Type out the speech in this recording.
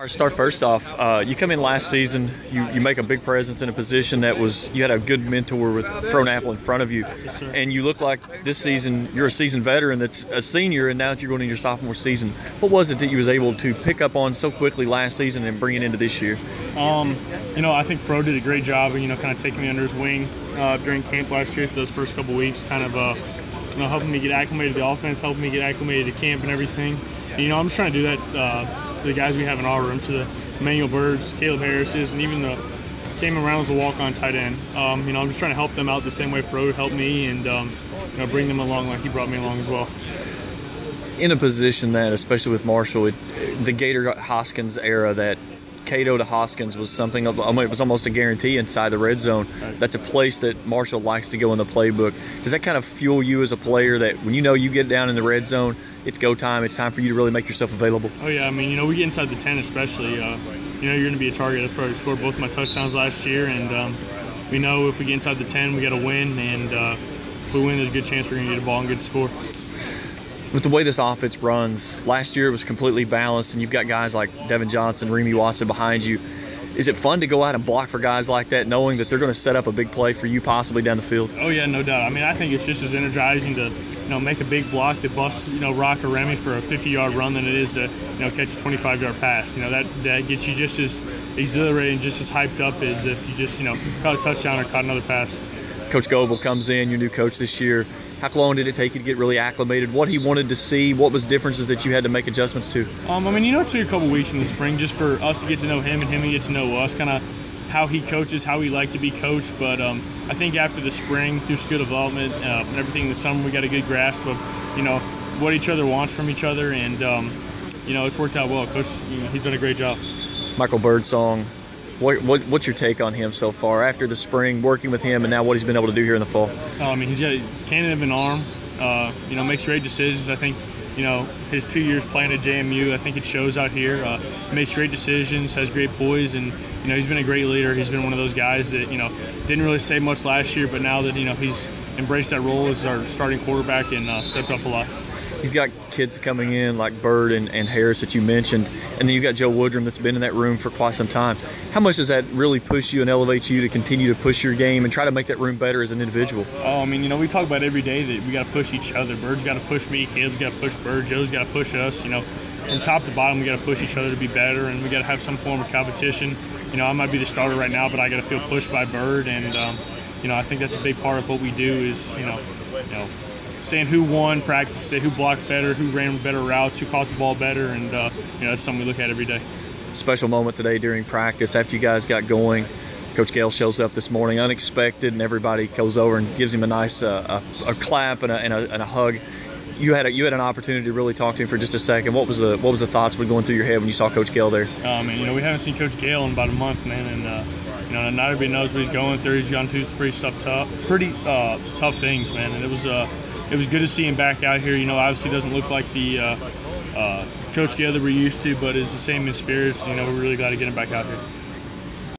All right, start first off. You come in last season. You make a big presence in a position that was you had a good mentor with throwing apple in front of you, and you look like this season you're a seasoned veteran that's a senior, and now that you're going into your sophomore season. What was it that you was able to pick up on so quickly last season and bring it into this year? I think Fro did a great job of kind of taking me under his wing during camp last year. Those first couple weeks, kind of helping me get acclimated to the offense, helping me get acclimated to camp and everything. And, I'm just trying to do that. To the guys we have in our room, to the Emmanuel Birds, Caleb Harris's, and even the Cameron Reynolds, a walk-on tight end. I'm just trying to help them out the same way Fro helped me, and bring them along like he brought me along as well. In a position that, especially with Marshall, the Gator Hoskins era, that Cato to Hoskins was something of, it was almost a guarantee inside the red zone. Right. That's a place that Marshall likes to go in the playbook. Does that kind of fuel you as a player that when you get down in the red zone, it's go time, it's time for you to really make yourself available? Oh yeah, we get inside the 10 especially, you're going to be a target. That's where I scored both my touchdowns last year, and we know if we get inside the 10, we got to win, and if we win, there's a good chance we're going to get a ball and get a score. With the way this offense runs, last year it was completely balanced, and you've got guys like Devin Johnson, Remy Watson behind you. Is it fun to go out and block for guys like that, knowing that they're going to set up a big play for you possibly down the field? Oh yeah, no doubt. I think it's just as energizing to make a big block that busts Rock or Remy for a 50-yard run than it is to catch a 25-yard pass. That gets you just as exhilarated and just as hyped up as if you just caught a touchdown or caught another pass. Coach Goebel comes in, your new coach this year. How long did it take you to get really acclimated? What he wanted to see? What was differences that you had to make adjustments to? It took a couple weeks in the spring just for us to get to know him and him to get to know us, kind of how he coaches, how we like to be coached. But I think after the spring, through skill development and everything in the summer, we got a good grasp of, what each other wants from each other. And, it's worked out well. Coach, he's done a great job. Michael Birdsong. What's your take on him so far after the spring, working with him, and now what he's been able to do here in the fall? He's got a cannon of an arm. Makes great decisions. I think, his 2 years playing at JMU, I think it shows out here. Makes great decisions, has great poise, and he's been a great leader. He's been one of those guys that didn't really say much last year, but now that he's embraced that role as our starting quarterback and stepped up a lot. You've got kids coming in like Bird and Harris that you mentioned, and then you've got Joe Woodrum that's been in that room for quite some time. How much does that really push you and elevate you to continue to push your game and try to make that room better as an individual? We talk about every day that we got to push each other. Bird's got to push me, Caleb's got to push Bird, Joe's got to push us. From top to bottom, we got to push each other to be better, and we got to have some form of competition. I might be the starter right now, but I got to feel pushed by Bird, and I think that's a big part of what we do is saying who won practice today, who blocked better, who ran better routes, who caught the ball better, and that's something we look at every day. Special moment today during practice after you guys got going. Coach Gale shows up this morning, unexpected, and everybody goes over and gives him a nice a clap and a hug. You had an opportunity to really talk to him for just a second. What was the thoughts going through your head when you saw Coach Gale there? We haven't seen Coach Gale in about a month, man, and not everybody knows what he's going through. He's gone through pretty tough things, man, and it was good to see him back out here. Obviously doesn't look like the Coach Gale that we're used to, but is the same in spirits. We're really glad to get him back out here.